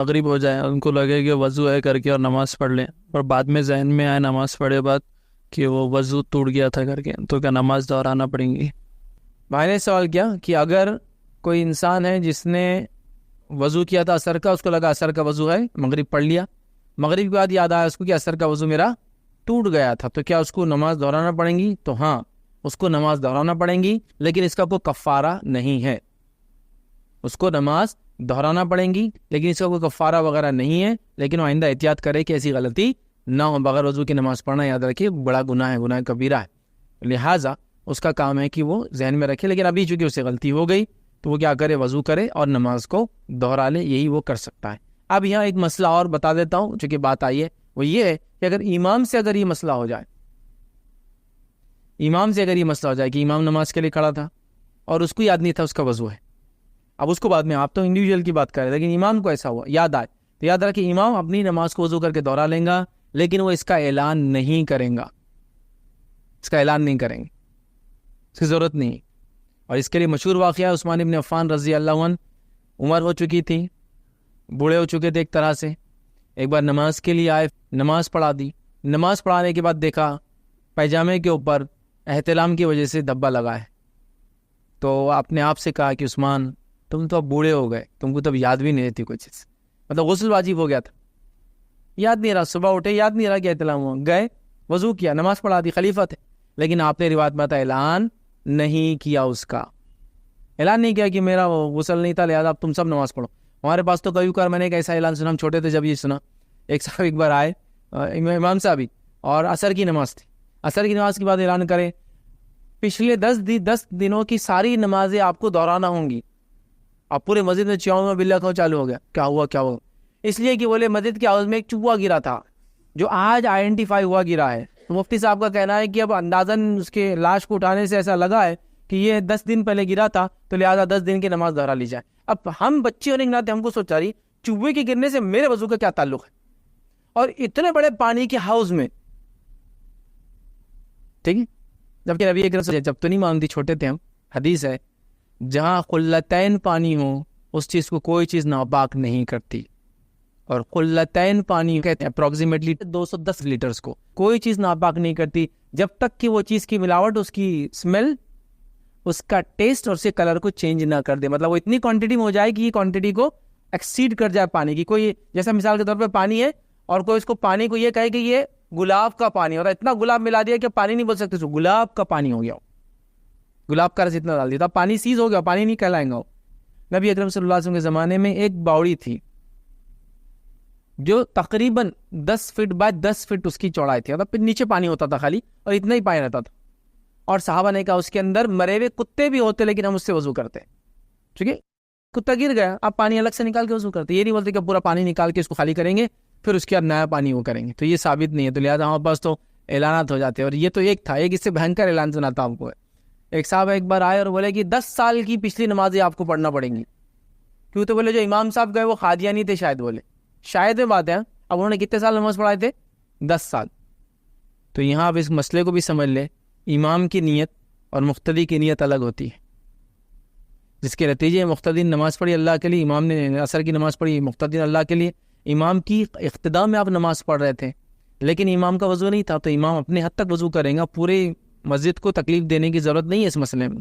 مغرب ہو جائے، ان کو لگے کہ وضو ہے کر کے اور نماز پڑھ لیں، اور بعد میں ذہن میں آئے نماز پڑھے بعد کہ وہ وضو ٹوٹ گیا تھا کر کے، تو کیا نماز دہرانا پڑیں گی؟ بھائی نے سوال کیا کہ اگر کوئی انسان ہے جس نے وضو کیا تھا عصر کا، اس کو لگا عصر کا وضو ہے، مغرب پڑھ لیا، مغرب کے بعد یاد آیا اس کو کہ عصر کا وضو میرا ٹوٹ گیا تھا، تو کیا اس کو نماز دہرانا پڑیں گی؟ تو ہاں، اس کو نماز دہرانا پڑیں گی، لیکن اس کا کوئی کفارہ نہیں ہے۔ اس کو نماز دہرانا پڑیں گی لیکن اس کا کوئی کفارہ وغیرہ نہیں ہے، لیکن وہ آئندہ احتیاط کرے کہ ایسی غلطی نہ ہو۔ بغیر وضو کی نماز پڑھنا یاد رکھیے بڑا گناہ ہے، گناہ کبیرہ ہے، لہٰذا اس کا کام ہے کہ وہ ذہن میں رکھے، لیکن ابھی چونکہ اس سے غلطی ہو گئی تو وہ کیا کرے؟ وضو کرے اور نماز کو دہرا لے، یہی وہ کر سکتا ہے۔ اب یہاں ایک مسئلہ اور بتا دیتا ہوں چونکہ بات آئی ہے، وہ یہ ہے کہ اگر امام سے اگر یہ مسئلہ ہو جائے، امام سے اگر یہ مسئلہ ہو جائے کہ امام نماز کے لیے کھڑا تھا اور اس کو یاد نہیں تھا اس کا وضو ہے، اب اس کو بعد میں، آپ تو انڈیویجول کی بات کر رہے ہیں، لیکن امام کو ایسا ہوا یاد آئے، تو یاد رکھیں امام اپنی نماز کو وضو کر کے دہرا لیں گا، لیکن وہ اس کا اعلان نہیں کریں گا، اس کا اعلان نہیں کریں گے، اس کی ضرورت نہیں۔ اور اس کے لیے مشہور واقعہ ہے عثمان ابن عفان رضی اللہ عنہ، عمر ہو چکی تھی، بوڑھے ہو چکے تھے ایک طرح سے، ایک بار نماز کے لیے آئے، نماز پڑھا دی، نماز پڑھانے کے بعد دیکھا پیجامے کے اوپر احتلام کی وجہ سے دھبا لگا ہے، تو آپ نے آپ سے کہا کہ عثمان تم تو اب بوڑھے ہو گئے، تم کو تو اب یاد بھی نہیں رہتی کوئی چیز، مطلب غسل واجب ہو گیا تھا، یاد نہیں رہا، صبح اٹھے یاد نہیں رہا کہ احتلام ہوا، گئے وضو کیا، نماز پڑھا دی، خلیفہ تھے، لیکن آپ نے روایت میں اعلان نہیں کیا، اس کا اعلان نہیں کیا کہ میرا غسل نہیں تھا لہٰذا اب تم سب نماز پڑھو۔ ہمارے پاس تو کبھی کبھار میں نے ایک ایسا اعلان سنا، ہم چھوٹے تھے جب یہ سنا، ایک صاحب ایک بار آئے، امام صاحب ہی، اور عصر کی نماز تھی، عصر کی نماز کے بعد اعلان کرے پچھلے 10 دنوں کی ساری نمازیں آپ کو دہرانا ہوں گی۔ آپ پورے مسجد میں چیاؤں باللہ کھو چالو ہو گیا، کیا ہوا کیا ہوا؟ اس لیے کہ بولے مسجد کے حوض میں ایک چوہا گرا تھا جو آج آئیڈینٹیفائی ہوا گرا ہے، تو مفتی صاحب کا کہنا ہے کہ اب اندازاً اس کے لاش کو اٹھانے سے ایسا لگا ہے کہ یہ 10 دن پہلے گرا تھا، تو لہٰذا 10 دن کی نماز دہرا لی جائے۔ اب ہم بچے ہونے کے ناطے ہم کو سوچا رہی چوہے کے گرنے سے میرے وضو کا کیا تعلق ہے، اور اتنے بڑے پانی کے حوض میں، ٹھیک ہے، جبکہ نبی اکرم جب تو نہیں مانتی، چھوٹے تھے ہم، حدیث ہے جہاں قلتین پانی ہو اس چیز کو کوئی چیز ناپاک نہیں کرتی، اور قلتین پانی کہتے ہیں اپروکسیمیٹلی 210 لیٹرز کو، کوئی چیز ناپاک نہیں کرتی جب تک کہ وہ چیز کی ملاوٹ، اس کی اسمیل، اس کا ٹیسٹ اور اس کے کلر کو چینج نہ کر دے، مطلب وہ اتنی کوانٹٹی میں ہو جائے کہ یہ کوانٹٹی کو ایکسیڈ کر جائے پانی کی۔ کوئی جیسا مثال کے طور پہ پانی ہے اور کوئی اس کو پانی کو یہ کہے کہ یہ گلاب کا پانی، اور اتنا گلاب ملا دیا کہ پانی نہیں بول سکتے، اس کو گلاب کا پانی ہو گیا، گلاب کا رس اتنا ڈال دیا، پانی سیز ہو گیا، پانی نہیں کہلائیں گا۔ نبی اکرم صلی اللہ علیہ وسلم کے زمانے میں ایک باوڑی تھی جو تقریباً 10 فٹ بائی 10 فٹ اس کی چوڑائی تھی، مطلب نیچے پانی ہوتا تھا خالی، اور اتنا ہی پانی رہتا تھا، اور صحابہ نے کہا اس کے اندر مرے ہوئے کتے بھی ہوتے لیکن ہم اس سے وضو کرتے، ٹھیک ہے، کتا گر گیا آپ پانی الگ سے نکال کے وضو کرتے، یہ نہیں بولتے کہ پورا پانی نکال کے اس کو خالی کریں گے پھر اس کے بعد نیا پانی وہ کریں گے، تو یہ ثابت نہیں ہے، تو لہٰذا ہمارے پاس تو اعلانات ہو جاتے ہیں، اور یہ تو ایک تھا، ایک اس سے بھینکر اعلان سناتا آپ کو۔ ایک صاحب ایک بار آئے اور بولے کہ 10 سال کی پچھلی نمازیں آپ کو پڑھنا پڑیں گی، کیوں؟ تو بولے جو امام صاحب گئے وہ قادیانی تھے شاید، بولے شاید میں بات ہے، اب انہوں نے کتنے سال نماز پڑھائے تھے؟ 10 سال۔ تو یہاں آپ اس مسئلے کو بھی سمجھ لیں، امام کی نیت اور مقتدی کی نیت الگ ہوتی ہے، جس کے نتیجے مقتدی نے نماز پڑھی اللہ کے لیے، امام نے عصر کی نماز پڑھی مقتدی نے اللہ کے لیے، امام کی اقتداء میں آپ نماز پڑھ رہے تھے لیکن امام کا وضو نہیں تھا، تو امام اپنے حد تک وضو کریں گا، پورے مسجد کو تکلیف دینے کی ضرورت نہیں ہے اس مسئلے میں۔